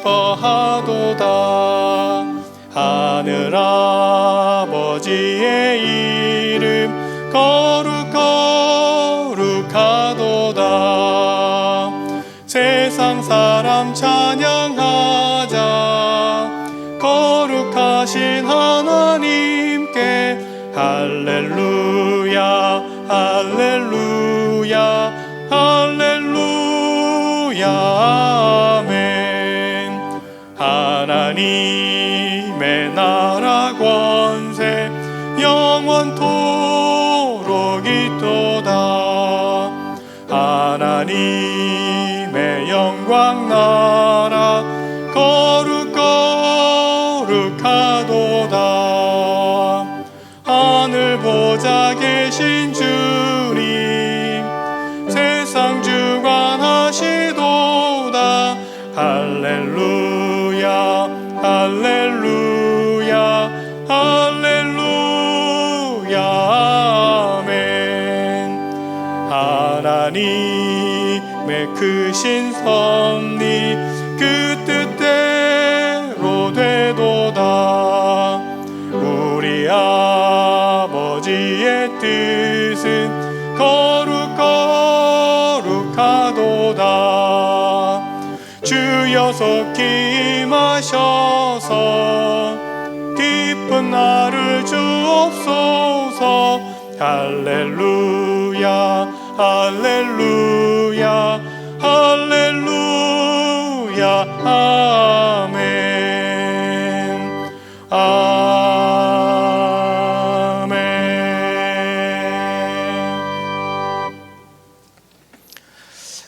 기뻐하도다. 하늘 아버지의 이름 거룩하도다. 세상 사람 찬양하자. 거룩하신 하나님께 할렐루야 할렐루야 할렐루야 아멘. 하나님의 나라 권세 영원토록 있도다. 하나님의 영광 나라 거룩하도다. 하늘 보좌 계신 주님 세상 주관하시도다. 할렐루야 할렐루야 할렐루야 아멘. 하나님의 크신 섭리 그 뜻대로 되도다. 우리 아버지의 뜻은 거룩하도다. 주여 속히 임하셔서 기쁜 날을 주옵소서. 할렐루야 할렐루야 할렐루야 아멘 아멘.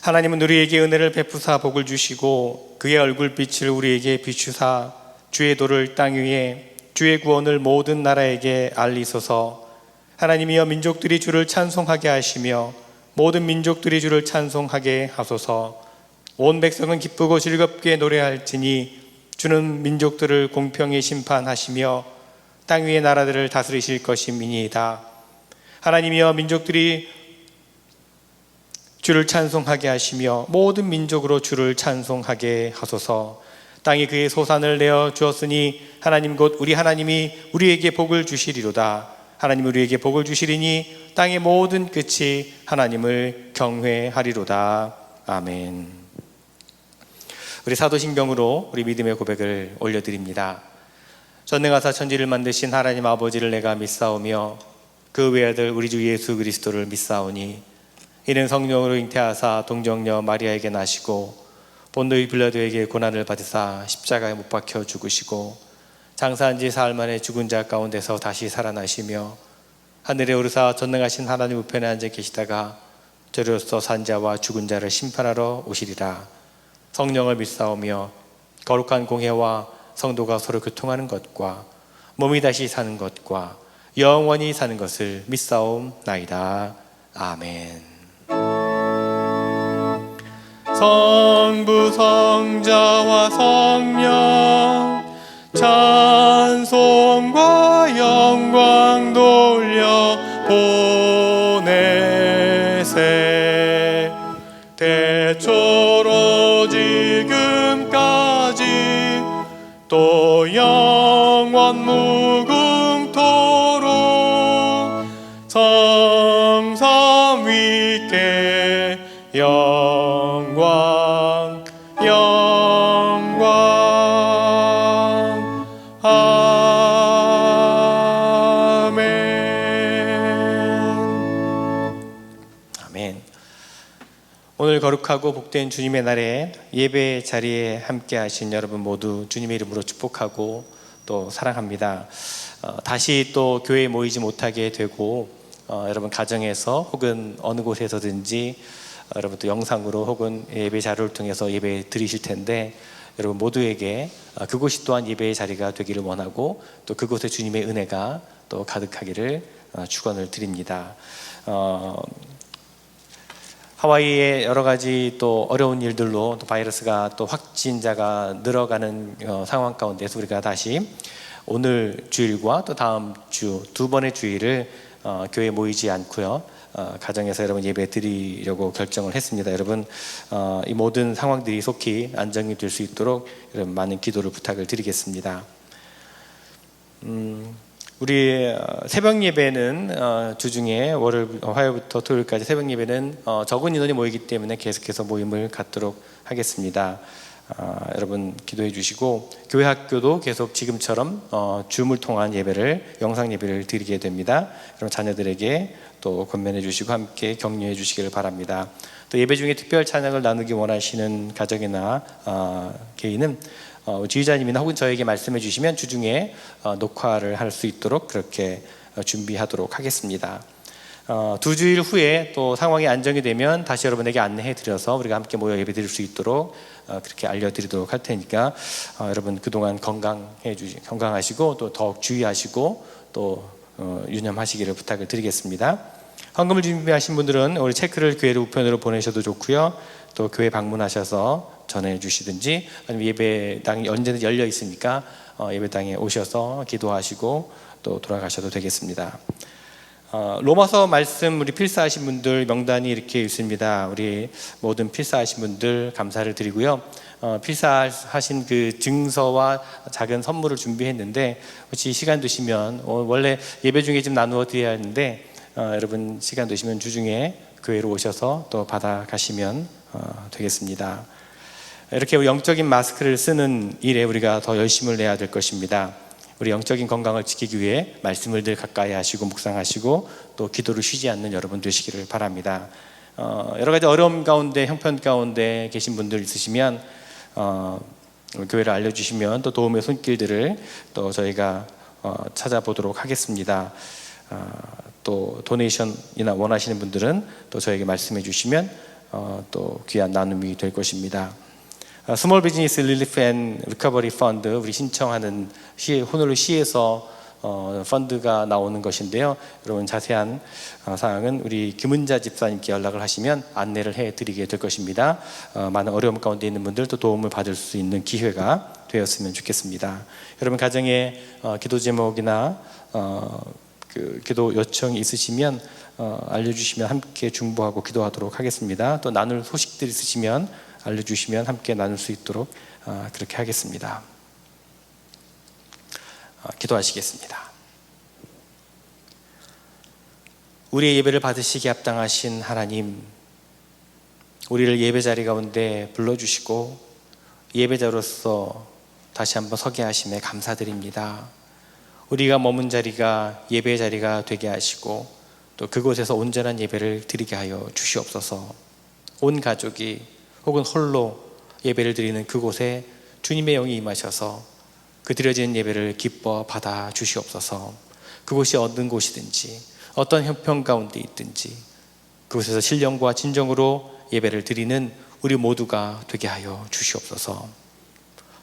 하나님은 우리에게 은혜를 베푸사 복을 주시고 그의 얼굴빛을 우리에게 비추사 주의 도를 땅 위에 주의 구원을 모든 나라에게 알리소서. 하나님이여 민족들이 주를 찬송하게 하시며 모든 민족들이 주를 찬송하게 하소서. 온 백성은 기쁘고 즐겁게 노래할지니 주는 민족들을 공평히 심판하시며 땅 위의 나라들을 다스리실 것임이니이다. 하나님이여 민족들이 주를 찬송하게 하시며 모든 민족으로 주를 찬송하게 하소서. 땅이 그의 소산을 내어 주었으니 하나님 곧 우리 하나님이 우리에게 복을 주시리로다. 하나님 우리에게 복을 주시리니 땅의 모든 끝이 하나님을 경외하리로다. 아멘. 우리 사도신경으로 우리 믿음의 고백을 올려드립니다. 전능하사 천지를 만드신 하나님 아버지를 내가 믿사오며 그 외아들 우리 주 예수 그리스도를 믿사오니 이는 성령으로 잉태하사 동정녀 마리아에게 나시고 본도의 빌라도에게 고난을 받으사 십자가에 못 박혀 죽으시고 장사한 지 사흘 만에 죽은 자 가운데서 다시 살아나시며 하늘에 오르사 전능하신 하나님 우편에 앉아 계시다가 저리로서 산 자와 죽은 자를 심판하러 오시리라. 성령을 믿사오며 거룩한 공회와 성도가 서로 교통하는 것과 몸이 다시 사는 것과 영원히 사는 것을 믿사옵나이다. 아멘. 성부 성자와 성령 찬송과 영광 돌려 보내세. 대초로 지금까지 또 영원 무궁토록 성삼 위께 영광 영광 아멘. 오늘 거룩하고 복된 주님의 날에 예배 자리에 함께 하신 여러분 모두 주님의 이름으로 축복하고 또 사랑합니다. 다시 또 교회에 모이지 못하게 되고 여러분 가정에서 혹은 어느 곳에서든지 여러분 또 영상으로 혹은 예배 자료를 통해서 예배 드리실 텐데 여러분 모두에게 그곳이 또한 예배의 자리가 되기를 원하고 또 그곳에 주님의 은혜가 또 가득하기를 축원을 드립니다. 하와이의 여러 가지 또 어려운 일들로 또 바이러스가 또 확진자가 늘어가는 상황 가운데서 우리가 다시 오늘 주일과 또 다음 주 두 번의 주일을 교회에 모이지 않고요 가정에서 여러분 예배 드리려고 결정을 했습니다. 여러분 이 모든 상황들이 속히 안정이 될 수 있도록 여러분 많은 기도를 부탁을 드리겠습니다. 우리 새벽 예배는 주중에 화요일부터 토요일까지 새벽 예배는 적은 인원이 모이기 때문에 계속해서 모임을 갖도록 하겠습니다. 여러분 기도해 주시고 교회 학교도 계속 지금처럼 줌을 통한 예배를 영상 예배를 드리게 됩니다. 그럼 자녀들에게 또 권면해 주시고 함께 격려해 주시기를 바랍니다. 또 예배 중에 특별 찬양을 나누기 원하시는 가정이나 개인은 지휘자님이나 혹은 저에게 말씀해 주시면 주중에 녹화를 할 수 있도록 그렇게 준비하도록 하겠습니다. 2주일 후에 또 상황이 안정이 되면 다시 여러분에게 안내해 드려서 우리가 함께 모여 예배 드릴 수 있도록 그렇게 알려드리도록 할 테니까 여러분 그동안 건강하시고 또 더욱 주의하시고 또 유념하시기를 부탁을 드리겠습니다. 헌금을 준비하신 분들은 우리 체크를 교회 우편으로 보내셔도 좋고요. 또 교회 방문하셔서 전해주시든지 아니면 예배당이 언제든 열려 있으니까 예배당에 오셔서 기도하시고 또 돌아가셔도 되겠습니다. 로마서 말씀 우리 필사하신 분들 명단이 이렇게 있습니다. 우리 모든 필사하신 분들 감사를 드리고요. 필사하신 그 증서와 작은 선물을 준비했는데 혹시 시간 되시면 원래 예배 중에 좀 나누어 드려야 하는데 여러분 시간 되시면 주중에 교회로 오셔서 또 받아가시면 되겠습니다. 이렇게 영적인 마스크를 쓰는 일에 우리가 더 열심을 내야 될 것입니다. 우리 영적인 건강을 지키기 위해 말씀을 늘 가까이 하시고 묵상하시고 또 기도를 쉬지 않는 여러분 되시기를 바랍니다. 여러 가지 어려움 가운데 형편 가운데 계신 분들 있으시면 교회를 알려주시면 또 도움의 손길들을 또 저희가 찾아보도록 하겠습니다. 또 도네이션이나 원하시는 분들은 또 저에게 말씀해 주시면 또 귀한 나눔이 될 것입니다. 스몰 비즈니스 릴리프 앤 리커버리 펀드 우리 신청하는 호놀룰루 시에서 펀드가 나오는 것인데요. 여러분 자세한 사항은 우리 김은자 집사님께 연락을 하시면 안내를 해드리게 될 것입니다. 많은 어려움 가운데 있는 분들도 도움을 받을 수 있는 기회가 되었으면 좋겠습니다. 여러분 가정에 기도 제목이나 그 기도 요청이 있으시면 알려주시면 함께 중보하고 기도하도록 하겠습니다. 또 나눌 소식들 있으시면 알려주시면 함께 나눌 수 있도록 그렇게 하겠습니다. 기도하시겠습니다. 우리의 예배를 받으시기 합당하신 하나님, 우리를 예배 자리 가운데 불러주시고 예배자로서 다시 한번 서게 하심에 감사드립니다. 우리가 머문 자리가 예배 자리가 되게 하시고 또 그곳에서 온전한 예배를 드리게 하여 주시옵소서. 온 가족이 혹은 홀로 예배를 드리는 그곳에 주님의 영이 임하셔서 그 드려지는 예배를 기뻐 받아 주시옵소서. 그곳이 어떤 곳이든지 어떤 형편 가운데 있든지 그곳에서 신령과 진정으로 예배를 드리는 우리 모두가 되게 하여 주시옵소서.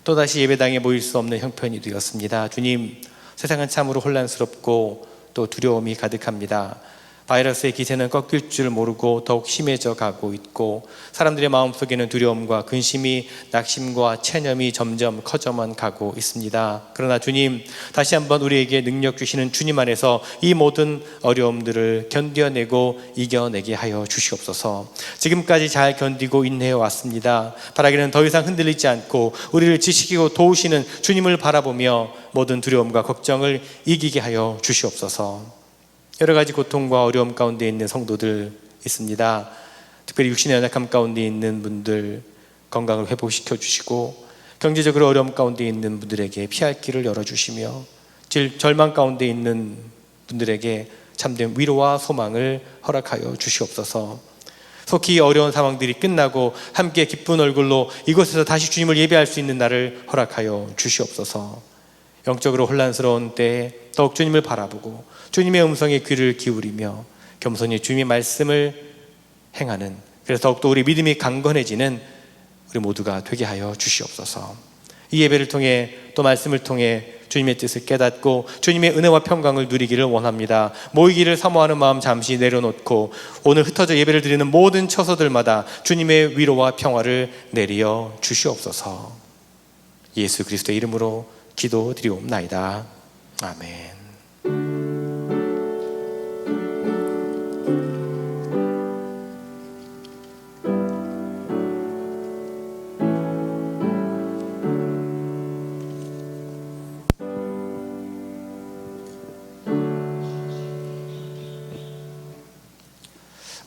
또다시 예배당에 모일 수 없는 형편이 되었습니다. 주님, 세상은 참으로 혼란스럽고 또 두려움이 가득합니다. 바이러스의 기세는 꺾일 줄 모르고 더욱 심해져 가고 있고 사람들의 마음속에는 두려움과 근심이 낙심과 체념이 점점 커져만 가고 있습니다. 그러나 주님, 다시 한번 우리에게 능력 주시는 주님 안에서 이 모든 어려움들을 견뎌내고 이겨내게 하여 주시옵소서. 지금까지 잘 견디고 인내해 왔습니다. 바라기는 더 이상 흔들리지 않고 우리를 지키고 도우시는 주님을 바라보며 모든 두려움과 걱정을 이기게 하여 주시옵소서. 여러 가지 고통과 어려움 가운데 있는 성도들 있습니다. 특별히 육신의 연약함 가운데 있는 분들 건강을 회복시켜 주시고 경제적으로 어려움 가운데 있는 분들에게 피할 길을 열어주시며 절망 가운데 있는 분들에게 참된 위로와 소망을 허락하여 주시옵소서. 속히 어려운 상황들이 끝나고 함께 기쁜 얼굴로 이곳에서 다시 주님을 예배할 수 있는 날을 허락하여 주시옵소서. 영적으로 혼란스러운 때에 더욱 주님을 바라보고 주님의 음성에 귀를 기울이며 겸손히 주님의 말씀을 행하는, 그래서 더욱더 우리 믿음이 강건해지는 우리 모두가 되게 하여 주시옵소서. 이 예배를 통해 또 말씀을 통해 주님의 뜻을 깨닫고 주님의 은혜와 평강을 누리기를 원합니다. 모이기를 사모하는 마음 잠시 내려놓고 오늘 흩어져 예배를 드리는 모든 처소들마다 주님의 위로와 평화를 내려 주시옵소서. 예수 그리스도의 이름으로 기도드리옵나이다. 아멘.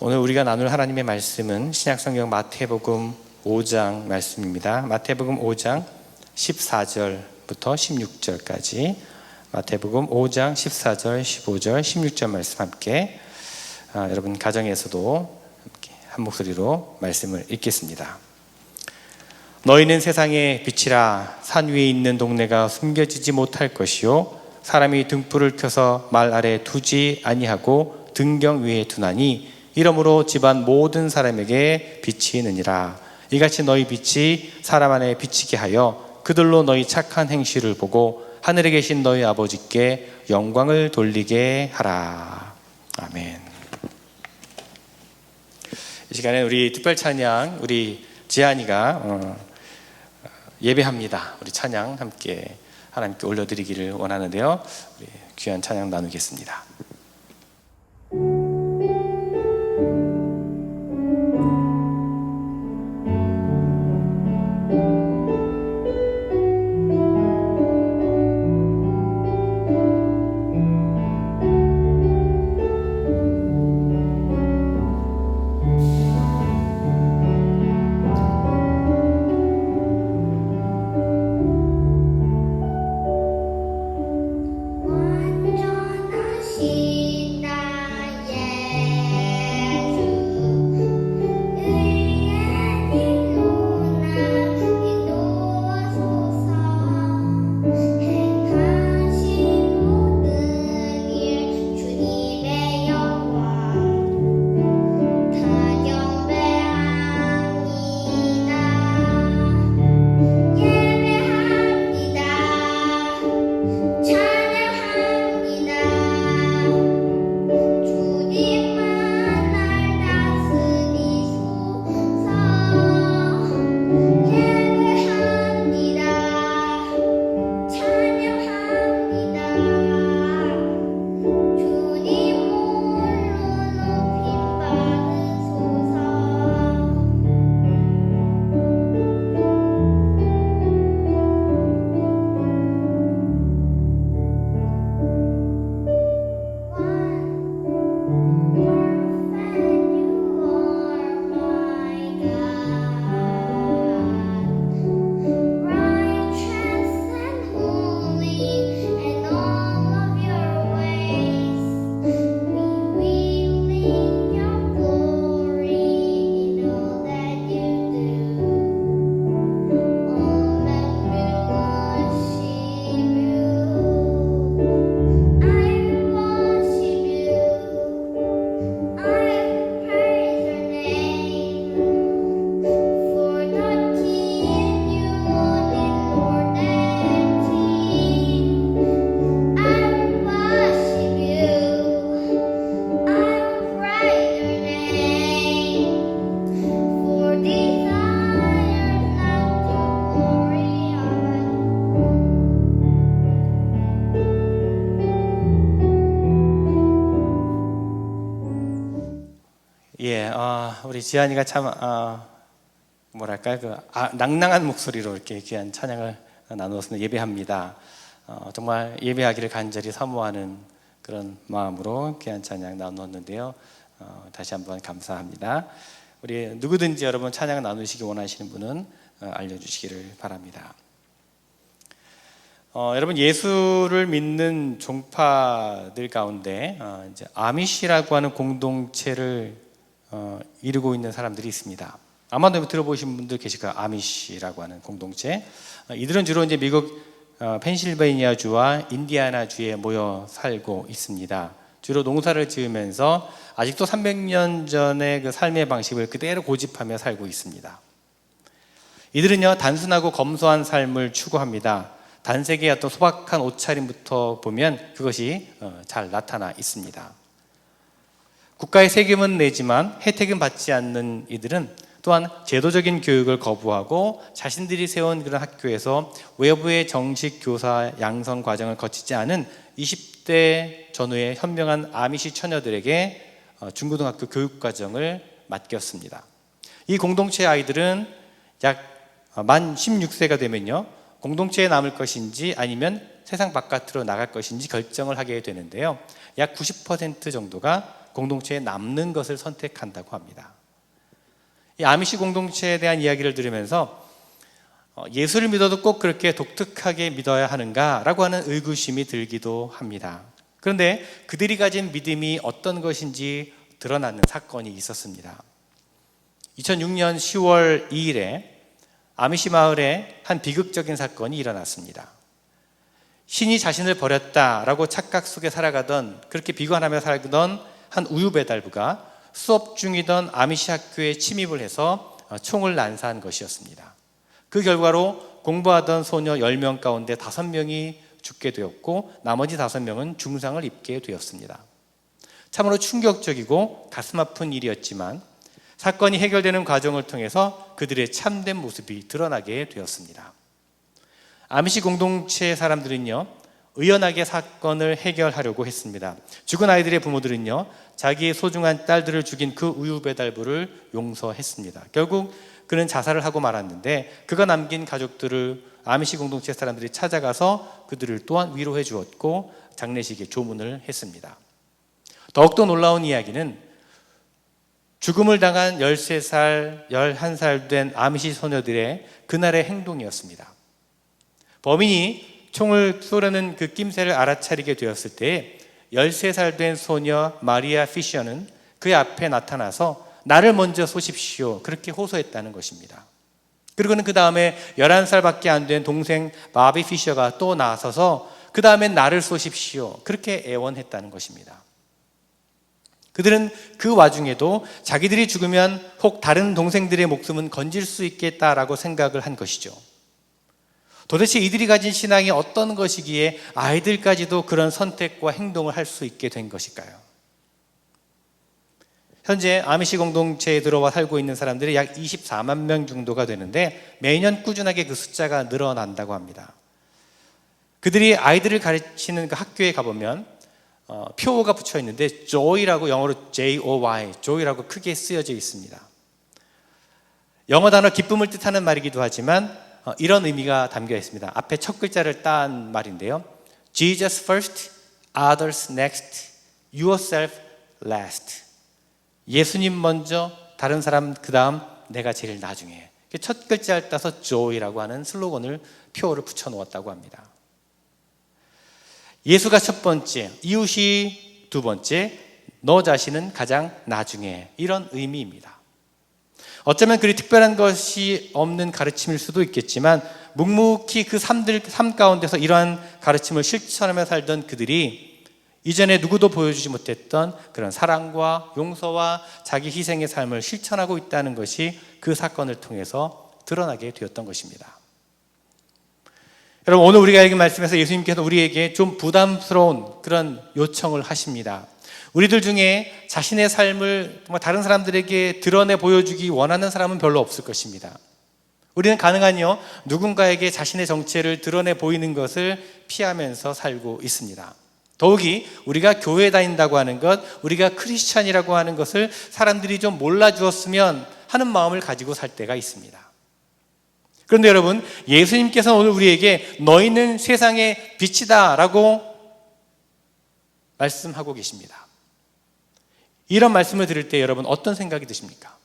오늘 우리가 나눌 하나님의 말씀은 신약성경 마태복음 5장 말씀입니다. 마태복음 5장 14절부터 16절까지 마태복음 5장 14절, 15절, 16절 말씀 함께 여러분 가정에서도 함께 한 목소리로 말씀을 읽겠습니다. 너희는 세상의 빛이라. 산 위에 있는 동네가 숨겨지지 못할 것이요 사람이 등불을 켜서 말 아래 두지 아니하고 등경 위에 두나니 이러므로 집안 모든 사람에게 빛이 있느니라. 이같이 너희 빛이 사람 안에 비치게 하여 그들로 너희 착한 행실을 보고 하늘에 계신 너희 아버지께 영광을 돌리게 하라. 아멘. 이 시간에 우리 특별 찬양 우리 지안이가 예배합니다. 우리 찬양 함께 하나님께 올려드리기를 원하는데요. 우리 귀한 찬양 나누겠습니다. 우리 지안이가 참 낭낭한 목소리로 이렇게 귀한 찬양을 나누었습니다. 예배합니다. 정말 예배하기를 간절히 사모하는 그런 마음으로 귀한 찬양 나누었는데요. 다시 한번 감사합니다. 우리 누구든지 여러분 찬양 나누시기 원하시는 분은 알려주시기를 바랍니다. 여러분 예수를 믿는 종파들 가운데 이제 아미시라고 하는 공동체를 이루고 있는 사람들이 있습니다. 아마도 들어보신 분들 계실 거예요. 아미시라고 하는 공동체. 이들은 주로 이제 미국 펜실베이니아주와 인디아나주에 모여 살고 있습니다. 주로 농사를 지으면서 아직도 300년 전의 그 삶의 방식을 그대로 고집하며 살고 있습니다. 이들은요 단순하고 검소한 삶을 추구합니다. 단색의 어떤 소박한 옷차림부터 보면 그것이 잘 나타나 있습니다. 국가의 세금은 내지만 혜택은 받지 않는 이들은 또한 제도적인 교육을 거부하고 자신들이 세운 그런 학교에서 외부의 정식 교사 양성 과정을 거치지 않은 20대 전후의 현명한 아미시 처녀들에게 중고등학교 교육 과정을 맡겼습니다. 이 공동체 아이들은 약 만 16세가 되면요 공동체에 남을 것인지 아니면 세상 바깥으로 나갈 것인지 결정을 하게 되는데요 약 90% 정도가 공동체에 남는 것을 선택한다고 합니다. 이 아미시 공동체에 대한 이야기를 들으면서 예수를 믿어도 꼭 그렇게 독특하게 믿어야 하는가라고 하는 의구심이 들기도 합니다. 그런데 그들이 가진 믿음이 어떤 것인지 드러나는 사건이 있었습니다. 2006년 10월 2일에 아미시 마을에 한 비극적인 사건이 일어났습니다. 신이 자신을 버렸다라고 착각 속에 살아가던, 그렇게 비관하며 살던 한 우유 배달부가 수업 중이던 아미시 학교에 침입을 해서 총을 난사한 것이었습니다. 그 결과로 공부하던 소녀 10명 가운데 5명이 죽게 되었고 나머지 5명은 중상을 입게 되었습니다. 참으로 충격적이고 가슴 아픈 일이었지만 사건이 해결되는 과정을 통해서 그들의 참된 모습이 드러나게 되었습니다. 아미시 공동체 사람들은요, 의연하게 사건을 해결하려고 했습니다. 죽은 아이들의 부모들은요, 자기의 소중한 딸들을 죽인 그 우유 배달부를 용서했습니다. 결국 그는 자살을 하고 말았는데 그가 남긴 가족들을 아미시 공동체 사람들이 찾아가서 그들을 또한 위로해 주었고 장례식에 조문을 했습니다. 더욱더 놀라운 이야기는 죽음을 당한 13살, 11살 된 아미시 소녀들의 그날의 행동이었습니다. 범인이 총을 쏘려는 그 낌새를 알아차리게 되었을 때 13살 된 소녀 마리아 피셔는 그의 앞에 나타나서 나를 먼저 쏘십시오, 그렇게 호소했다는 것입니다. 그리고는 그 다음에 11살밖에 안 된 동생 바비 피셔가 또 나서서 그 다음엔 나를 쏘십시오, 그렇게 애원했다는 것입니다. 그들은 그 와중에도 자기들이 죽으면 혹 다른 동생들의 목숨은 건질 수 있겠다라고 생각을 한 것이죠. 도대체 이들이 가진 신앙이 어떤 것이기에 아이들까지도 그런 선택과 행동을 할 수 있게 된 것일까요? 현재 아미시 공동체에 들어와 살고 있는 사람들이 약 24만 명 정도가 되는데 매년 꾸준하게 그 숫자가 늘어난다고 합니다. 그들이 아이들을 가르치는 그 학교에 가보면 표어가 붙여 있는데 joy라고, 영어로 J-O-Y, joy라고 크게 쓰여져 있습니다. 영어 단어 기쁨을 뜻하는 말이기도 하지만 이런 의미가 담겨 있습니다. 앞에 첫 글자를 딴 말인데요. Jesus first, others next, yourself last. 예수님 먼저, 다른 사람 그 다음, 내가 제일 나중에. 첫 글자를 따서 joy라고 하는 슬로건을, 표어를 붙여 놓았다고 합니다. 예수가 첫 번째, 이웃이 두 번째, 너 자신은 가장 나중에, 이런 의미입니다. 어쩌면 그리 특별한 것이 없는 가르침일 수도 있겠지만 묵묵히 그 삶 가운데서 이러한 가르침을 실천하며 살던 그들이 이전에 누구도 보여주지 못했던 그런 사랑과 용서와 자기 희생의 삶을 실천하고 있다는 것이 그 사건을 통해서 드러나게 되었던 것입니다. 여러분, 오늘 우리가 읽은 말씀에서 예수님께서 우리에게 좀 부담스러운 그런 요청을 하십니다. 우리들 중에 자신의 삶을 정말 다른 사람들에게 드러내 보여주기 원하는 사람은 별로 없을 것입니다. 우리는 가능하니요, 누군가에게 자신의 정체를 드러내 보이는 것을 피하면서 살고 있습니다. 더욱이 우리가 교회에 다닌다고 하는 것, 우리가 크리스찬이라고 하는 것을 사람들이 좀 몰라주었으면 하는 마음을 가지고 살 때가 있습니다. 그런데 여러분, 예수님께서 오늘 우리에게 너희는 세상의 빛이다 라고 말씀하고 계십니다. 이런 말씀을 들을 때 여러분 어떤 생각이 드십니까?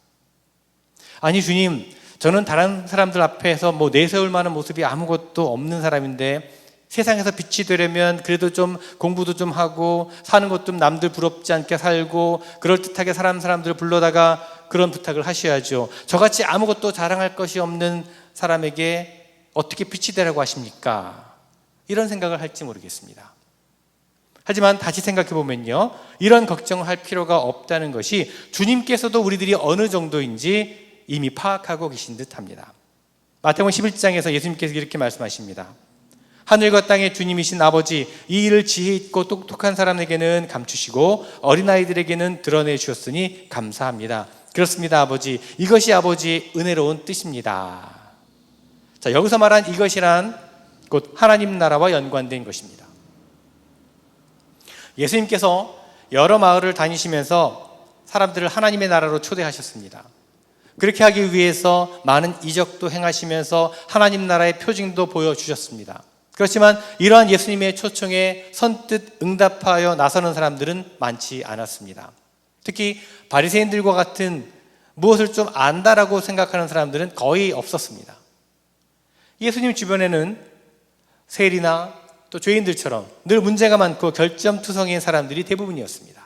아니 주님, 저는 다른 사람들 앞에서 내세울 만한 모습이 아무것도 없는 사람인데 세상에서 빛이 되려면 그래도 좀 공부도 좀 하고 사는 것도 좀 남들 부럽지 않게 살고 그럴듯하게 사람들을 불러다가 그런 부탁을 하셔야죠. 저같이 아무것도 자랑할 것이 없는 사람에게 어떻게 빛이 되라고 하십니까? 이런 생각을 할지 모르겠습니다. 하지만 다시 생각해 보면요, 이런 걱정을 할 필요가 없다는 것이 주님께서도 우리들이 어느 정도인지 이미 파악하고 계신 듯합니다. 마태복음 11장에서 예수님께서 이렇게 말씀하십니다. 하늘과 땅의 주님이신 아버지, 이 일을 지혜 있고 똑똑한 사람에게는 감추시고 어린아이들에게는 드러내 주셨으니 감사합니다. 그렇습니다, 아버지. 이것이 아버지의 은혜로운 뜻입니다. 자, 여기서 말한 이것이란 곧 하나님 나라와 연관된 것입니다. 예수님께서 여러 마을을 다니시면서 사람들을 하나님의 나라로 초대하셨습니다. 그렇게 하기 위해서 많은 이적도 행하시면서 하나님 나라의 표징도 보여주셨습니다. 그렇지만 이러한 예수님의 초청에 선뜻 응답하여 나서는 사람들은 많지 않았습니다. 특히 바리새인들과 같은 무엇을 좀 안다라고 생각하는 사람들은 거의 없었습니다. 예수님 주변에는 세리나 또 죄인들처럼 늘 문제가 많고 결점투성이인 사람들이 대부분이었습니다.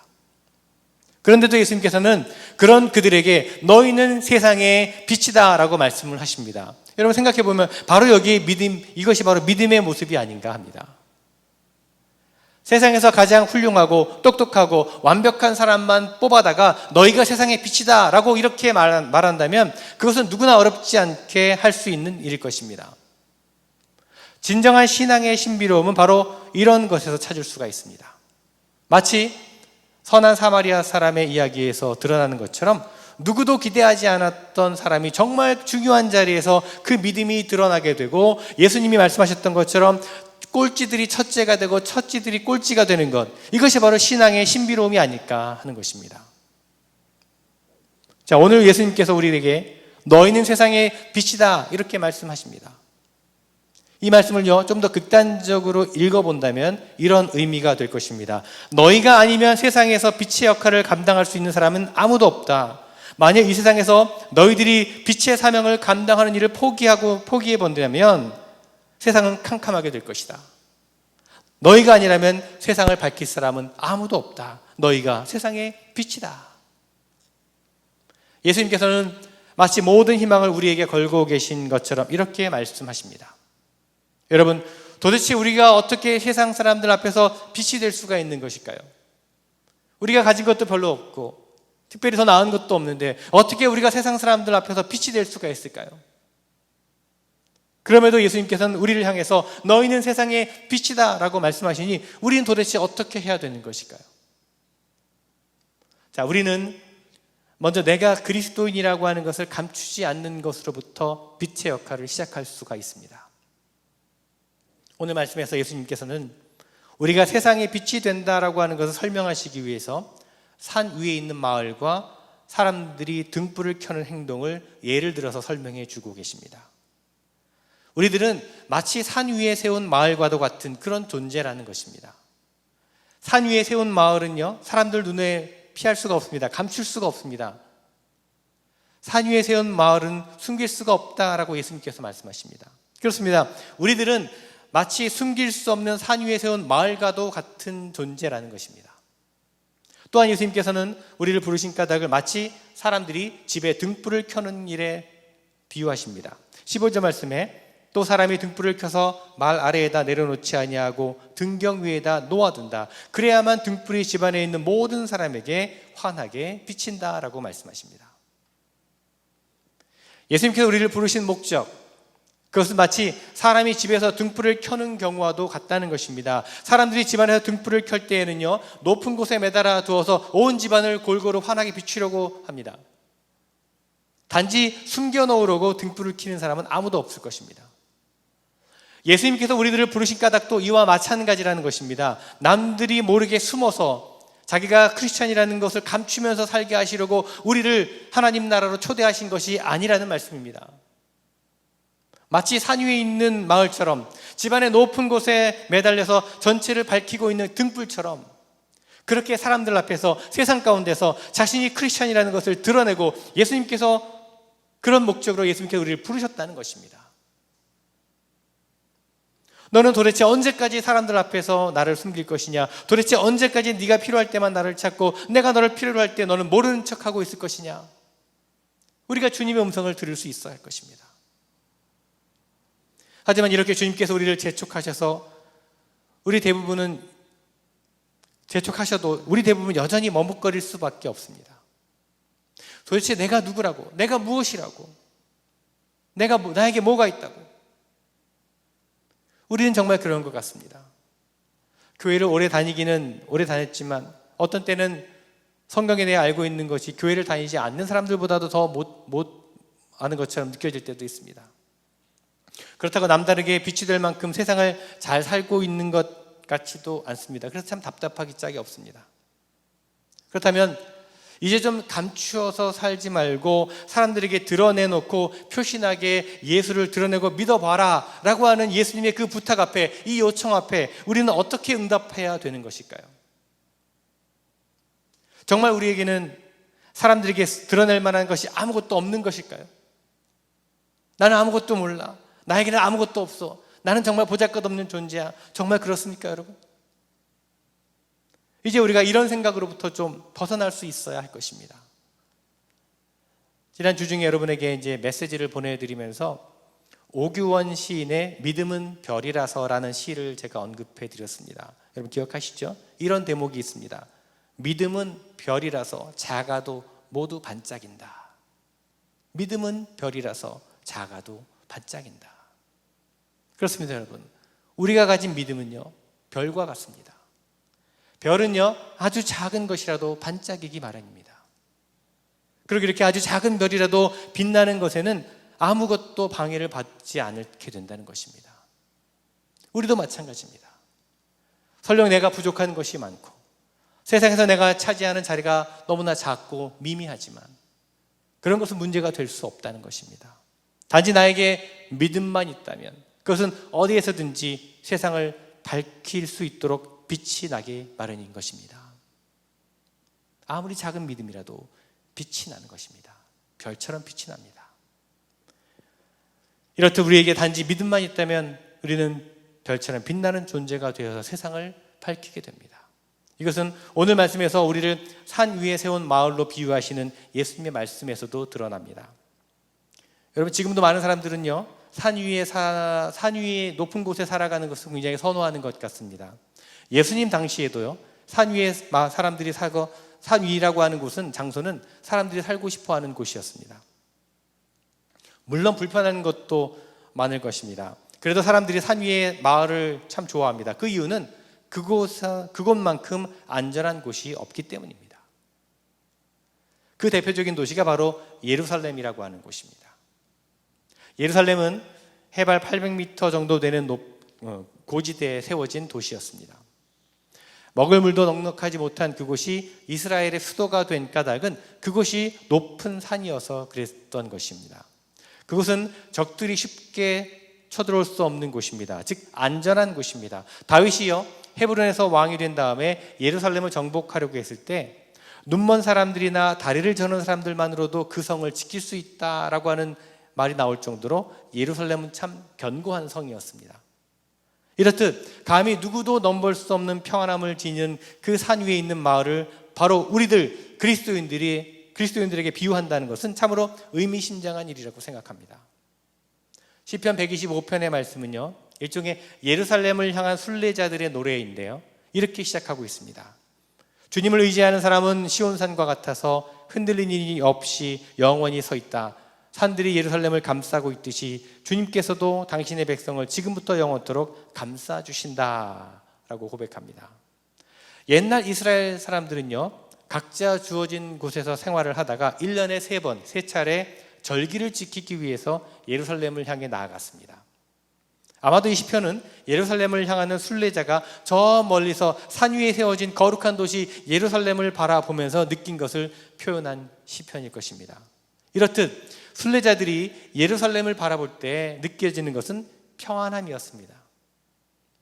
그런데도 예수님께서는 그런 그들에게 너희는 세상의 빛이다 라고 말씀을 하십니다. 여러분 생각해 보면 바로 여기 믿음, 이것이 바로 믿음의 모습이 아닌가 합니다. 세상에서 가장 훌륭하고 똑똑하고 완벽한 사람만 뽑아다가 너희가 세상의 빛이다 라고 이렇게 말한다면 그것은 누구나 어렵지 않게 할 수 있는 일일 것입니다. 진정한 신앙의 신비로움은 바로 이런 것에서 찾을 수가 있습니다. 마치 선한 사마리아 사람의 이야기에서 드러나는 것처럼 누구도 기대하지 않았던 사람이 정말 중요한 자리에서 그 믿음이 드러나게 되고 예수님이 말씀하셨던 것처럼 꼴찌들이 첫째가 되고 첫찌들이 꼴찌가 되는 것, 이것이 바로 신앙의 신비로움이 아닐까 하는 것입니다. 자, 오늘 예수님께서 우리에게 너희는 세상의 빛이다 이렇게 말씀하십니다. 이 말씀을요 좀 더 극단적으로 읽어본다면 이런 의미가 될 것입니다. 너희가 아니면 세상에서 빛의 역할을 감당할 수 있는 사람은 아무도 없다. 만약 이 세상에서 너희들이 빛의 사명을 감당하는 일을 포기해본다면 세상은 캄캄하게 될 것이다. 너희가 아니라면 세상을 밝힐 사람은 아무도 없다. 너희가 세상의 빛이다. 예수님께서는 마치 모든 희망을 우리에게 걸고 계신 것처럼 이렇게 말씀하십니다. 여러분, 도대체 우리가 어떻게 세상 사람들 앞에서 빛이 될 수가 있는 것일까요? 우리가 가진 것도 별로 없고 특별히 더 나은 것도 없는데 어떻게 우리가 세상 사람들 앞에서 빛이 될 수가 있을까요? 그럼에도 예수님께서는 우리를 향해서 너희는 세상의 빛이다 라고 말씀하시니 우리는 도대체 어떻게 해야 되는 것일까요? 자, 우리는 먼저 내가 그리스도인이라고 하는 것을 감추지 않는 것으로부터 빛의 역할을 시작할 수가 있습니다. 오늘 말씀에서 예수님께서는 우리가 세상의 빛이 된다라고 하는 것을 설명하시기 위해서 산 위에 있는 마을과 사람들이 등불을 켜는 행동을 예를 들어서 설명해 주고 계십니다. 우리들은 마치 산 위에 세운 마을과도 같은 그런 존재라는 것입니다. 산 위에 세운 마을은요, 사람들 눈에 피할 수가 없습니다. 감출 수가 없습니다. 산 위에 세운 마을은 숨길 수가 없다라고 예수님께서 말씀하십니다. 그렇습니다. 우리들은 마치 숨길 수 없는 산 위에 세운 마을과도 같은 존재라는 것입니다. 또한 예수님께서는 우리를 부르신 까닭을 마치 사람들이 집에 등불을 켜는 일에 비유하십니다. 15절 말씀에 또 사람이 등불을 켜서 말 아래에다 내려놓지 아니하고 등경 위에다 놓아둔다. 그래야만 등불이 집안에 있는 모든 사람에게 환하게 비친다라고 말씀하십니다. 예수님께서 우리를 부르신 목적, 그것은 마치 사람이 집에서 등불을 켜는 경우와도 같다는 것입니다. 사람들이 집안에서 등불을 켤 때에는요, 높은 곳에 매달아 두어서 온 집안을 골고루 환하게 비추려고 합니다. 단지 숨겨놓으려고 등불을 켜는 사람은 아무도 없을 것입니다. 예수님께서 우리들을 부르신 까닭도 이와 마찬가지라는 것입니다. 남들이 모르게 숨어서 자기가 크리스찬이라는 것을 감추면서 살게 하시려고 우리를 하나님 나라로 초대하신 것이 아니라는 말씀입니다. 마치 산 위에 있는 마을처럼 집안의 높은 곳에 매달려서 전체를 밝히고 있는 등불처럼 그렇게 사람들 앞에서 세상 가운데서 자신이 크리스찬이라는 것을 드러내고 예수님께서 그런 목적으로 예수님께서 우리를 부르셨다는 것입니다. 너는 도대체 언제까지 사람들 앞에서 나를 숨길 것이냐? 도대체 언제까지 네가 필요할 때만 나를 찾고 내가 너를 필요로 할 때 너는 모르는 척하고 있을 것이냐? 우리가 주님의 음성을 들을 수 있어야 할 것입니다. 하지만 이렇게 주님께서 우리를 재촉하셔서 우리 대부분은 재촉하셔도 우리 대부분 여전히 머뭇거릴 수밖에 없습니다. 도대체 내가 누구라고? 내가 무엇이라고? 나에게 뭐가 있다고? 우리는 정말 그런 것 같습니다. 교회를 오래 다녔지만 어떤 때는 성경에 대해 알고 있는 것이 교회를 다니지 않는 사람들보다도 더 못 아는 것처럼 느껴질 때도 있습니다. 그렇다고 남다르게 빛이 될 만큼 세상을 잘 살고 있는 것 같지도 않습니다. 그래서 참 답답하기 짝이 없습니다. 그렇다면 이제 좀 감추어서 살지 말고 사람들에게 드러내놓고 표신하게 예수를 드러내고 믿어봐라 라고 하는 예수님의 그 부탁 앞에, 이 요청 앞에 우리는 어떻게 응답해야 되는 것일까요? 정말 우리에게는 사람들에게 드러낼 만한 것이 아무것도 없는 것일까요? 나는 아무것도 몰라. 나에게는 아무것도 없어. 나는 정말 보잘것없는 존재야. 정말 그렇습니까, 여러분? 이제 우리가 이런 생각으로부터 좀 벗어날 수 있어야 할 것입니다. 지난 주 중에 여러분에게 이제 메시지를 보내드리면서 오규원 시인의 믿음은 별이라서라는 시를 제가 언급해 드렸습니다. 여러분 기억하시죠? 이런 대목이 있습니다. 믿음은 별이라서 작아도 모두 반짝인다. 믿음은 별이라서 작아도 반짝인다. 그렇습니다, 여러분. 우리가 가진 믿음은요, 별과 같습니다. 별은요, 아주 작은 것이라도 반짝이기 마련입니다. 그리고 이렇게 아주 작은 별이라도 빛나는 것에는 아무것도 방해를 받지 않게 된다는 것입니다. 우리도 마찬가지입니다. 설령 내가 부족한 것이 많고 세상에서 내가 차지하는 자리가 너무나 작고 미미하지만 그런 것은 문제가 될 수 없다는 것입니다. 단지 나에게 믿음만 있다면 그것은 어디에서든지 세상을 밝힐 수 있도록 빛이 나게 마련인 것입니다. 아무리 작은 믿음이라도 빛이 나는 것입니다. 별처럼 빛이 납니다. 이렇듯 우리에게 단지 믿음만 있다면 우리는 별처럼 빛나는 존재가 되어서 세상을 밝히게 됩니다. 이것은 오늘 말씀에서 우리를 산 위에 세운 마을로 비유하시는 예수님의 말씀에서도 드러납니다. 여러분 지금도 많은 사람들은요 산 위에 높은 곳에 살아가는 것을 굉장히 선호하는 것 같습니다. 예수님 당시에도요 산 위에 사람들이 살고 산 위라고 하는 곳은 장소는 사람들이 살고 싶어하는 곳이었습니다. 물론 불편한 것도 많을 것입니다. 그래도 사람들이 산 위의 마을을 참 좋아합니다. 그 이유는 그곳만큼 안전한 곳이 없기 때문입니다. 그 대표적인 도시가 바로 예루살렘이라고 하는 곳입니다. 예루살렘은 해발 800m 정도 되는 고지대에 세워진 도시였습니다. 먹을 물도 넉넉하지 못한 그곳이 이스라엘의 수도가 된 까닭은 그곳이 높은 산이어서 그랬던 것입니다. 그곳은 적들이 쉽게 쳐들어올 수 없는 곳입니다. 즉 안전한 곳입니다. 다윗이요 헤브론에서 왕이 된 다음에 예루살렘을 정복하려고 했을 때 눈먼 사람들이나 다리를 저는 사람들만으로도 그 성을 지킬 수 있다라고 하는 말이 나올 정도로 예루살렘은 참 견고한 성이었습니다. 이렇듯 감히 누구도 넘볼 수 없는 평안함을 지니는 그 산 위에 있는 마을을 바로 우리들 그리스도인들에게 비유한다는 것은 참으로 의미심장한 일이라고 생각합니다. 시편 125편의 말씀은요 일종의 예루살렘을 향한 순례자들의 노래인데요 이렇게 시작하고 있습니다. 주님을 의지하는 사람은 시온산과 같아서 흔들리는 일이 없이 영원히 서 있다. 산들이 예루살렘을 감싸고 있듯이 주님께서도 당신의 백성을 지금부터 영원토록 감싸주신다 라고 고백합니다. 옛날 이스라엘 사람들은요 각자 주어진 곳에서 생활을 하다가 1년에 3번, 3차례 절기를 지키기 위해서 예루살렘을 향해 나아갔습니다. 아마도 이 시편은 예루살렘을 향하는 순례자가 저 멀리서 산 위에 세워진 거룩한 도시 예루살렘을 바라보면서 느낀 것을 표현한 시편일 것입니다. 이렇듯 순례자들이 예루살렘을 바라볼 때 느껴지는 것은 평안함이었습니다.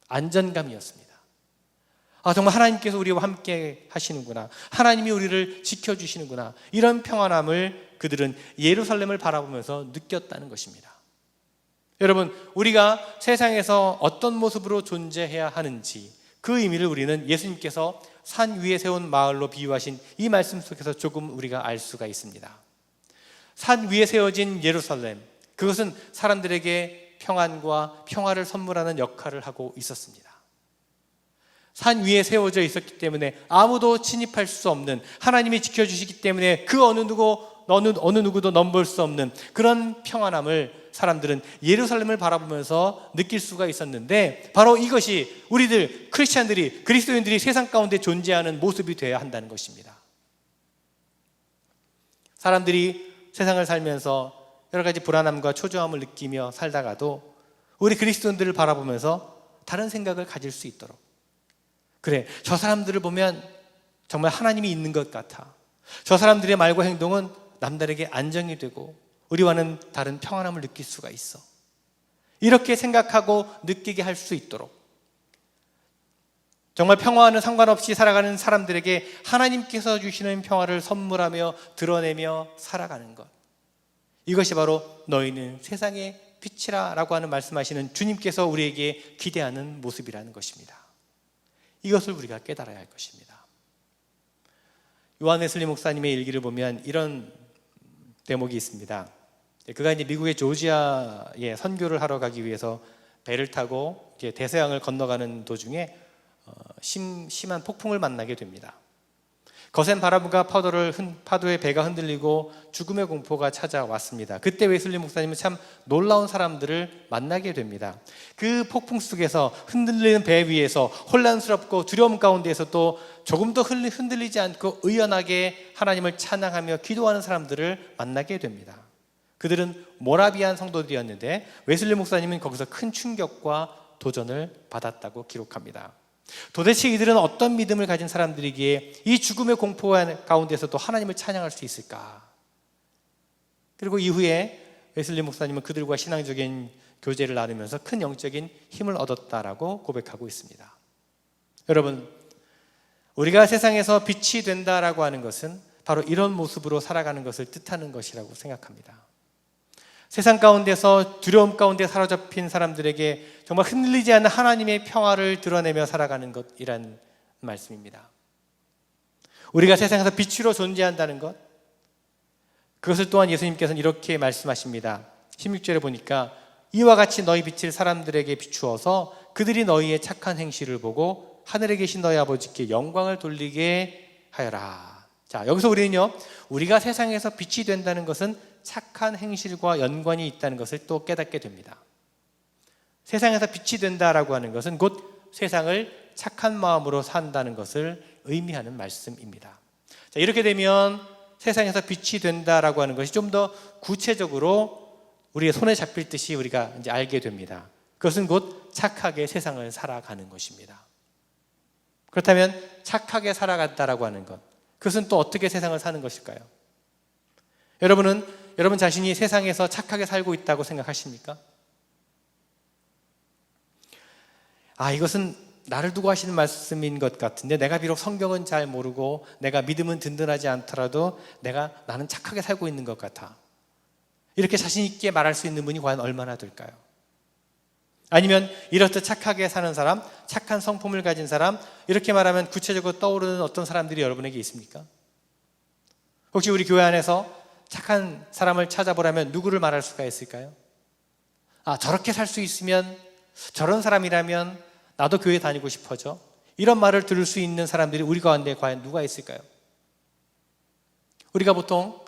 안전감이었습니다. 정말 하나님께서 우리와 함께 하시는구나. 하나님이 우리를 지켜주시는구나. 이런 평안함을 그들은 예루살렘을 바라보면서 느꼈다는 것입니다. 여러분, 우리가 세상에서 어떤 모습으로 존재해야 하는지 그 의미를 우리는 예수님께서 산 위에 세운 마을로 비유하신 이 말씀 속에서 조금 우리가 알 수가 있습니다. 산 위에 세워진 예루살렘, 그것은 사람들에게 평안과 평화를 선물하는 역할을 하고 있었습니다. 산 위에 세워져 있었기 때문에 아무도 침입할 수 없는, 하나님이 지켜주시기 때문에 그 어느 누구도 넘볼 수 없는 그런 평안함을 사람들은 예루살렘을 바라보면서 느낄 수가 있었는데, 바로 이것이 우리들 크리스찬들이, 그리스도인들이 세상 가운데 존재하는 모습이 되어야 한다는 것입니다. 사람들이 세상을 살면서 여러 가지 불안함과 초조함을 느끼며 살다가도 우리 그리스도인들을 바라보면서 다른 생각을 가질 수 있도록, 그래, 저 사람들을 보면 정말 하나님이 있는 것 같아, 저 사람들의 말과 행동은 남들에게 안정이 되고 우리와는 다른 평안함을 느낄 수가 있어, 이렇게 생각하고 느끼게 할 수 있도록 정말 평화와는 상관없이 살아가는 사람들에게 하나님께서 주시는 평화를 선물하며 드러내며 살아가는 것, 이것이 바로 너희는 세상의 빛이라 라고 하는 말씀하시는 주님께서 우리에게 기대하는 모습이라는 것입니다. 이것을 우리가 깨달아야 할 것입니다. 요한 웨슬리 목사님의 일기를 보면 이런 대목이 있습니다. 그가 이제 미국의 조지아에 선교를 하러 가기 위해서 배를 타고 대서양을 건너가는 도중에 심한 폭풍을 만나게 됩니다. 거센 바람과 파도에 배가 흔들리고 죽음의 공포가 찾아왔습니다. 그때 웨슬리 목사님은 참 놀라운 사람들을 만나게 됩니다. 그 폭풍 속에서 흔들리는 배 위에서 혼란스럽고 두려움 가운데에서 또 조금도 흔들리지 않고 의연하게 하나님을 찬양하며 기도하는 사람들을 만나게 됩니다. 그들은 모라비안 성도들이었는데 웨슬리 목사님은 거기서 큰 충격과 도전을 받았다고 기록합니다. 도대체 이들은 어떤 믿음을 가진 사람들이기에 이 죽음의 공포 가운데서도 하나님을 찬양할 수 있을까? 그리고 이후에 웨슬리 목사님은 그들과 신앙적인 교제를 나누면서 큰 영적인 힘을 얻었다라고 고백하고 있습니다. 여러분, 우리가 세상에서 빛이 된다라고 하는 것은 바로 이런 모습으로 살아가는 것을 뜻하는 것이라고 생각합니다. 세상 가운데서 두려움 가운데 사로잡힌 사람들에게 정말 흔들리지 않는 하나님의 평화를 드러내며 살아가는 것이란 말씀입니다. 우리가 세상에서 빛으로 존재한다는 것, 그것을 또한 예수님께서는 이렇게 말씀하십니다. 16절에 보니까 이와 같이 너희 빛을 사람들에게 비추어서 그들이 너희의 착한 행실을 보고 하늘에 계신 너희 아버지께 영광을 돌리게 하여라. 자, 여기서 우리는요, 우리가 세상에서 빛이 된다는 것은 착한 행실과 연관이 있다는 것을 또 깨닫게 됩니다. 세상에서 빛이 된다라고 하는 것은 곧 세상을 착한 마음으로 산다는 것을 의미하는 말씀입니다. 자, 이렇게 되면 세상에서 빛이 된다라고 하는 것이 좀 더 구체적으로 우리의 손에 잡힐 듯이 우리가 이제 알게 됩니다. 그것은 곧 착하게 세상을 살아가는 것입니다. 그렇다면 착하게 살아간다라고 하는 것, 그것은 또 어떻게 세상을 사는 것일까요? 여러분 자신이 세상에서 착하게 살고 있다고 생각하십니까? 이것은 나를 두고 하시는 말씀인 것 같은데, 내가 비록 성경은 잘 모르고 내가 믿음은 든든하지 않더라도 나는 착하게 살고 있는 것 같아, 이렇게 자신 있게 말할 수 있는 분이 과연 얼마나 될까요? 아니면 이렇듯 착하게 사는 사람, 착한 성품을 가진 사람, 이렇게 말하면 구체적으로 떠오르는 어떤 사람들이 여러분에게 있습니까? 혹시 우리 교회 안에서 착한 사람을 찾아보라면 누구를 말할 수가 있을까요? 저렇게 살 수 있으면, 저런 사람이라면 나도 교회 다니고 싶어져, 이런 말을 들을 수 있는 사람들이 우리 가운데 과연 누가 있을까요? 우리가 보통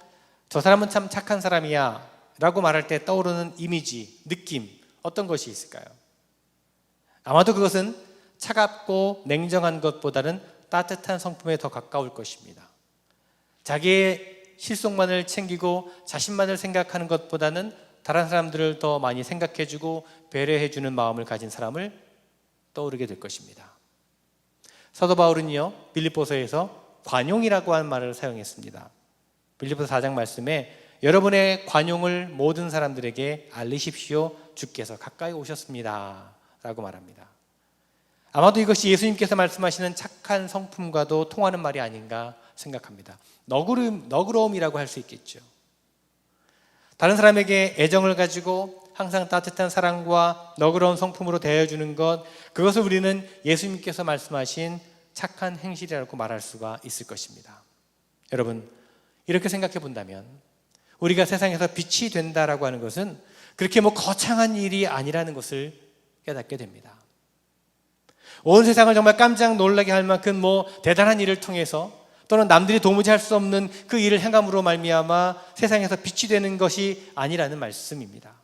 저 사람은 참 착한 사람이야 라고 말할 때 떠오르는 이미지, 느낌, 어떤 것이 있을까요? 아마도 그것은 차갑고 냉정한 것보다는 따뜻한 성품에 더 가까울 것입니다. 자기의 실속만을 챙기고 자신만을 생각하는 것보다는 다른 사람들을 더 많이 생각해주고 배려해주는 마음을 가진 사람을 떠오르게 될 것입니다. 사도 바울은요, 빌립보서에서 관용이라고 하는 말을 사용했습니다. 빌립보서 4장 말씀에 여러분의 관용을 모든 사람들에게 알리십시오. 주께서 가까이 오셨습니다 라고 말합니다. 아마도 이것이 예수님께서 말씀하시는 착한 성품과도 통하는 말이 아닌가 생각합니다. 너그러움이라고 할 수 있겠죠. 다른 사람에게 애정을 가지고 항상 따뜻한 사랑과 너그러운 성품으로 대해주는 것, 그것을 우리는 예수님께서 말씀하신 착한 행실이라고 말할 수가 있을 것입니다. 여러분, 이렇게 생각해 본다면 우리가 세상에서 빛이 된다라고 하는 것은 그렇게 거창한 일이 아니라는 것을 깨닫게 됩니다. 온 세상을 정말 깜짝 놀라게 할 만큼 대단한 일을 통해서, 또는 남들이 도무지 할 수 없는 그 일을 행함으로 말미암아 세상에서 빛이 되는 것이 아니라는 말씀입니다.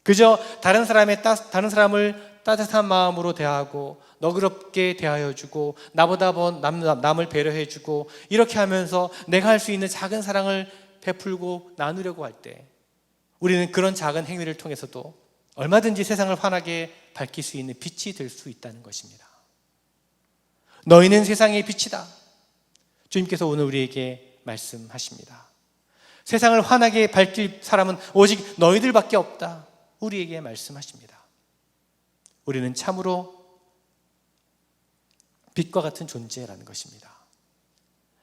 그저 다른 사람을 따뜻한 마음으로 대하고 너그럽게 대하여주고 나보다 남을 배려해주고 이렇게 하면서 내가 할 수 있는 작은 사랑을 베풀고 나누려고 할 때 우리는 그런 작은 행위를 통해서도 얼마든지 세상을 환하게 밝힐 수 있는 빛이 될 수 있다는 것입니다. 너희는 세상의 빛이다. 주님께서 오늘 우리에게 말씀하십니다. 세상을 환하게 밝힐 사람은 오직 너희들밖에 없다. 우리에게 말씀하십니다. 우리는 참으로 빛과 같은 존재라는 것입니다.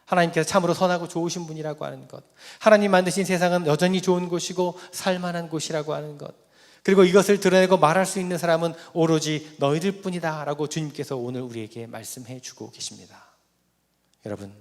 하나님께서 참으로 선하고 좋으신 분이라고 하는 것, 하나님 만드신 세상은 여전히 좋은 곳이고 살만한 곳이라고 하는 것, 그리고 이것을 드러내고 말할 수 있는 사람은 오로지 너희들 뿐이다 라고 주님께서 오늘 우리에게 말씀해 주고 계십니다. 여러분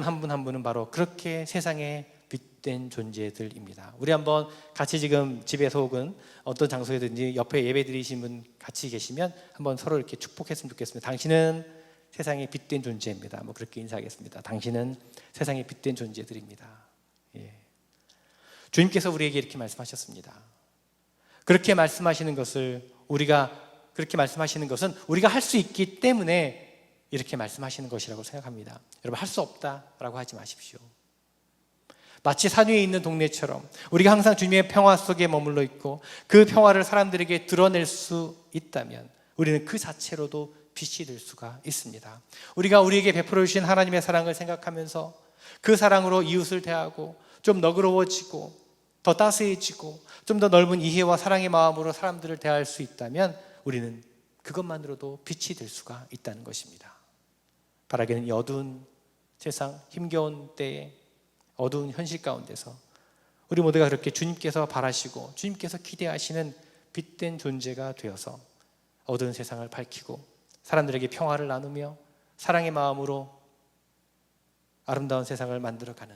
한 분 한 분은 바로 그렇게 세상에 빛된 존재들입니다. 우리 한번 같이 지금 집에서 혹은 어떤 장소에든지 옆에 예배 드리신 분 같이 계시면 한번 서로 이렇게 축복했으면 좋겠습니다. 당신은 세상에 빛된 존재입니다. 뭐 그렇게 인사하겠습니다. 당신은 세상에 빛된 존재들입니다. 주님께서 우리에게 이렇게 말씀하셨습니다. 그렇게 말씀하시는 것은 우리가 할 수 있기 때문에 이렇게 말씀하시는 것이라고 생각합니다. 여러분, 할 수 없다라고 하지 마십시오. 마치 산 위에 있는 동네처럼 우리가 항상 주님의 평화 속에 머물러 있고 그 평화를 사람들에게 드러낼 수 있다면 우리는 그 자체로도 빛이 될 수가 있습니다. 우리가 우리에게 베풀어 주신 하나님의 사랑을 생각하면서 그 사랑으로 이웃을 대하고 좀 너그러워지고 더 따스해지고 좀 더 넓은 이해와 사랑의 마음으로 사람들을 대할 수 있다면 우리는 그것만으로도 빛이 될 수가 있다는 것입니다. 바라기는 이 어두운 세상, 힘겨운 때에 어두운 현실 가운데서 우리 모두가 그렇게 주님께서 바라시고 주님께서 기대하시는 빛된 존재가 되어서 어두운 세상을 밝히고 사람들에게 평화를 나누며 사랑의 마음으로 아름다운 세상을 만들어가는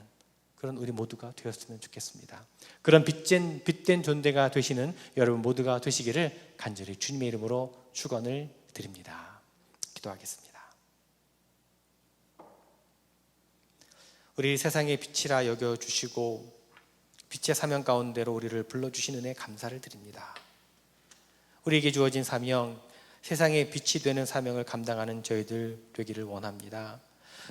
그런 우리 모두가 되었으면 좋겠습니다. 그런 빛된 존재가 되시는 여러분 모두가 되시기를 간절히 주님의 이름으로 축원을 드립니다. 기도하겠습니다. 우리 세상의 빛이라 여겨주시고 빛의 사명 가운데로 우리를 불러주신 은혜 감사를 드립니다. 우리에게 주어진 사명, 세상의 빛이 되는 사명을 감당하는 저희들 되기를 원합니다.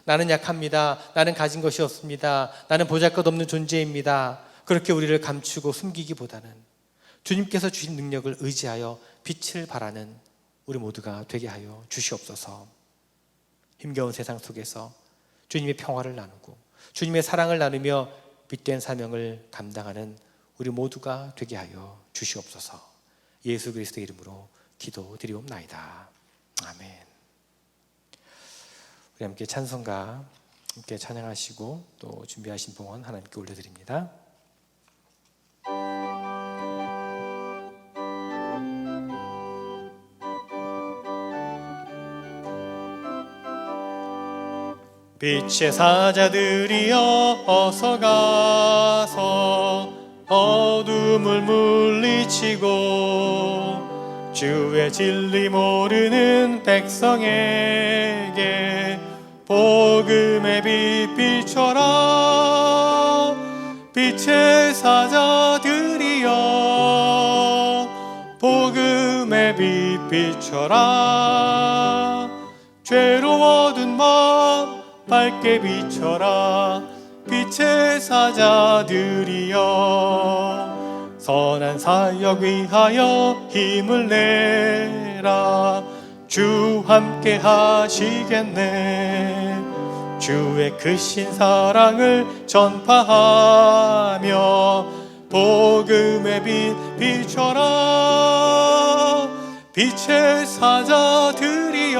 나는 약합니다. 나는 가진 것이 없습니다. 나는 보잘것없는 존재입니다. 그렇게 우리를 감추고 숨기기보다는 주님께서 주신 능력을 의지하여 빛을 발하는 우리 모두가 되게 하여 주시옵소서. 힘겨운 세상 속에서 주님의 평화를 나누고 주님의 사랑을 나누며 빛된 사명을 감당하는 우리 모두가 되게 하여 주시옵소서. 예수 그리스도의 이름으로 기도드리옵나이다. 아멘. 우리 함께 찬송가 함께 찬양하시고 또 준비하신 봉헌 하나님께 올려드립니다. 빛의 사자들이여 어서 가서 어둠을 물리치고 주의 진리 모르는 백성에게 복음의 빛 비춰라. 빛의 사자들이여 복음의 빛 비춰라. 괴로워둔 마음 밝게 비춰라. 빛의 사자들이여 선한 사역 위하여 힘을 내라. 주 함께 하시겠네. 주의 크신 사랑을 전파하며 복음의 빛 비춰라. 빛의 사자들이여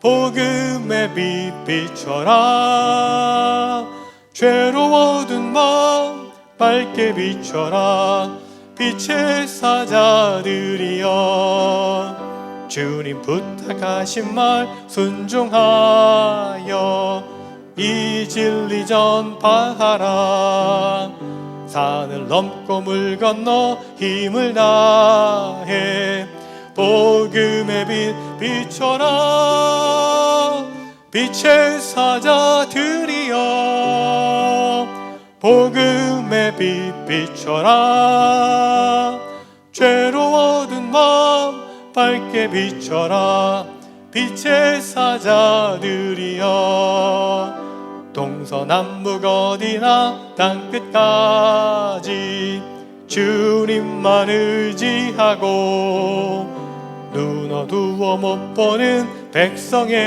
복음의 빛 비춰라. 괴로워둔 마음 밝게 비춰라. 빛의 사자들이여 주님 부탁하신 말 순종하여 이 진리 전파하라. 산을 넘고 물 건너 힘을 다해 복음의 빛 비춰라. 빛의 사자들이여 복음의 빛 비춰라. 괴로워둔 마음 밝게 비춰라. 빛의 사자들이여 동서남북 어디나 땅끝까지 주님만 의지하고 눈 어두워 못 보는 백성에게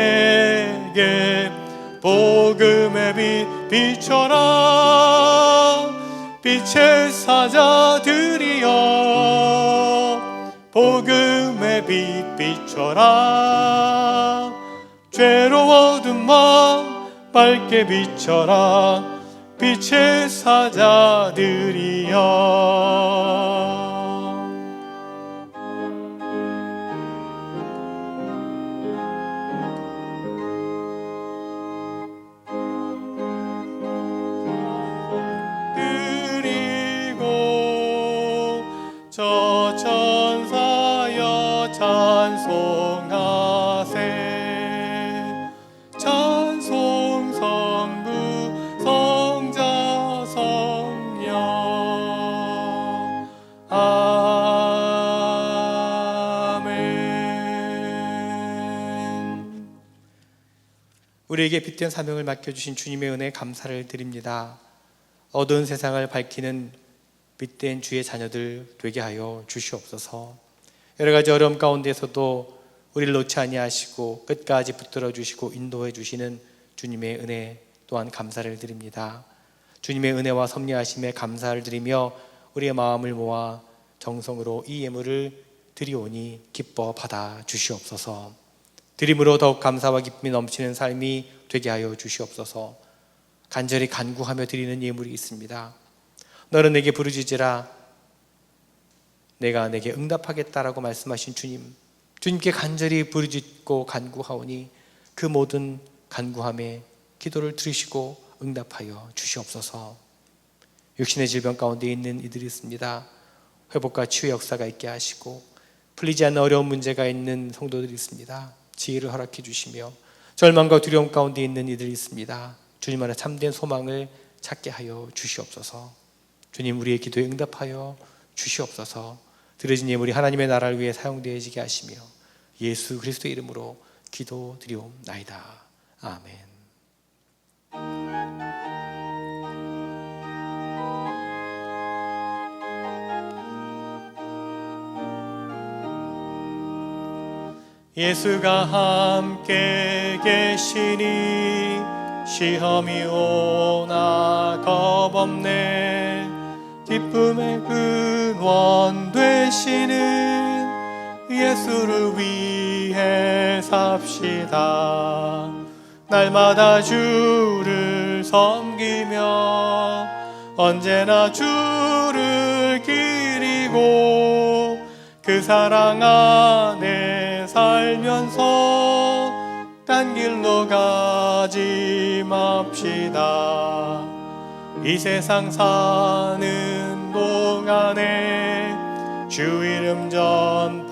복음의 빛 비춰라. 빛의 사자들이여 복음의 빛 비춰라. 죄로워둔 마음 밝게 비춰라. 빛의 사자들이여. 저 천사여 찬송하세. 찬송 성부 성자 성령. 아멘. 우리에게 빛된 사명을 맡겨주신 주님의 은혜에 감사를 드립니다. 어두운 세상을 밝히는 빛된 주의 자녀들 되게 하여 주시옵소서. 여러 가지 어려움 가운데서도 우리를 놓지 아니하시고 끝까지 붙들어 주시고 인도해 주시는 주님의 은혜 또한 감사를 드립니다. 주님의 은혜와 섭리하심에 감사를 드리며 우리의 마음을 모아 정성으로 이 예물을 드리오니 기뻐 받아 주시옵소서. 드림으로 더욱 감사와 기쁨이 넘치는 삶이 되게 하여 주시옵소서. 간절히 간구하며 드리는 예물이 있습니다. 너는 내게 부르짖으라 내가 내게 응답하겠다라고 말씀하신 주님, 주님께 간절히 부르짖고 간구하오니 그 모든 간구함에 기도를 들으시고 응답하여 주시옵소서. 육신의 질병 가운데 있는 이들이 있습니다. 회복과 치유 역사가 있게 하시고 풀리지 않는 어려운 문제가 있는 성도들이 있습니다. 지혜를 허락해 주시며 절망과 두려움 가운데 있는 이들이 있습니다. 주님 안에 참된 소망을 찾게 하여 주시옵소서. 주님, 우리의 기도에 응답하여 주시옵소서. 드려진 예물이 하나님의 나라를 위해 사용되어지게 하시며 예수 그리스도의 이름으로 기도드리옵나이다. 아멘. 예수가 함께 계시니 시험이 오나 겁없네. 기쁨의 근원 되시는 예수를 위해 삽시다. 날마다 주를 섬기며 언제나 주를 기리고 그 사랑 안에 살면서 딴 길로 가지 맙시다. 이 세상 사는 동안에 주 이름 전파하면서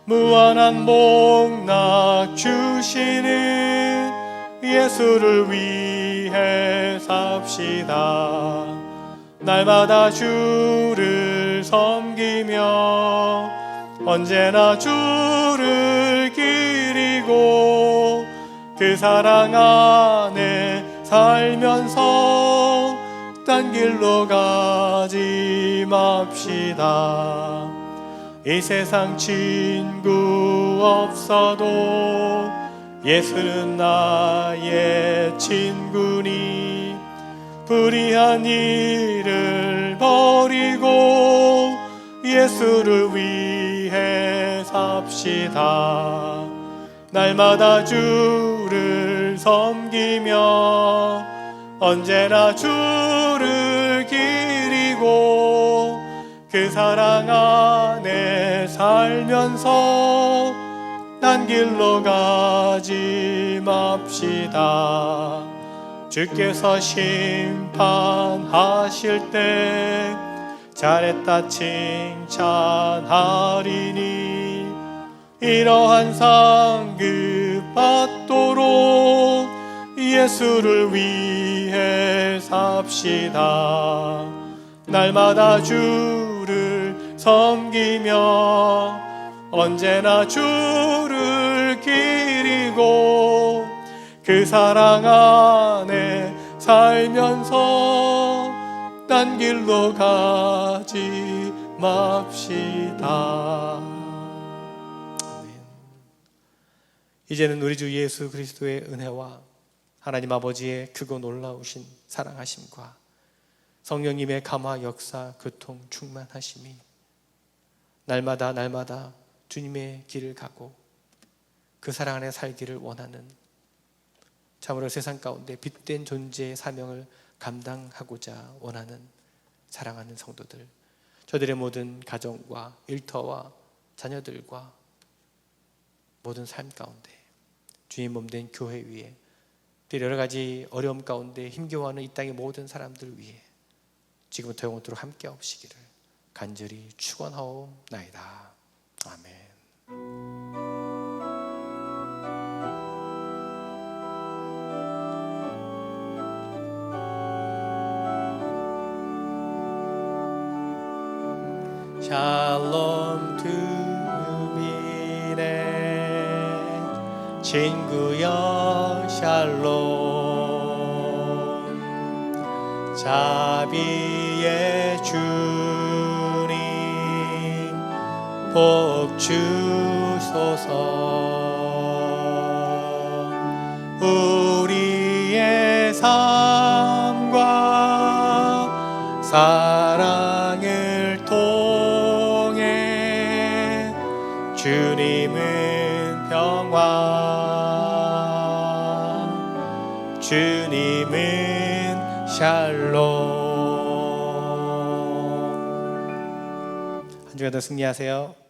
무한한 복락 주시는 예수를 위해 삽시다. 날마다 주를 섬기며 언제나 주를 기리고 그 사랑 안에 살면서 딴 길로 가지 맙시다. 이 세상 친구 없어도 예수는 나의 친구니 불의한 일을 버리고 예수를 위해 삽시다. 날마다 주를 섬기며 언제나 주를 기리고 그 사랑 안에 살면서 딴 길로 가지 맙시다. 주께서 심판하실 때 잘했다 칭찬하리니 이러한 상급 받도록 예수를 위해 삽시다. 날마다 주를 섬기며 언제나 주를 기리고 그 사랑 안에 살면서 딴 길로 가지 맙시다. 아멘. 이제는 우리 주 예수 그리스도의 은혜와 하나님 아버지의 크고 놀라우신 사랑하심과 성령님의 감화 역사 교통 충만하심이 날마다 주님의 길을 가고 그 사랑 안에 살기를 원하는, 참으로 세상 가운데 빛된 존재의 사명을 감당하고자 원하는 사랑하는 성도들, 저들의 모든 가정과 일터와 자녀들과 모든 삶 가운데 주님 몸된 교회 위에, 또 여러 가지 어려움 가운데 힘겨워하는 이 땅의 모든 사람들 위에 지금부터 영원토록 함께 하시기를 간절히 축원하옵나이다. 아멘. 샬롬 투비네 친구여 샬롬, 자비의 주님 복 주소서. 우리의 삶과 사랑을 통해 주님은 평화, 주님은 샬롬. 한 주간 더 승리하세요.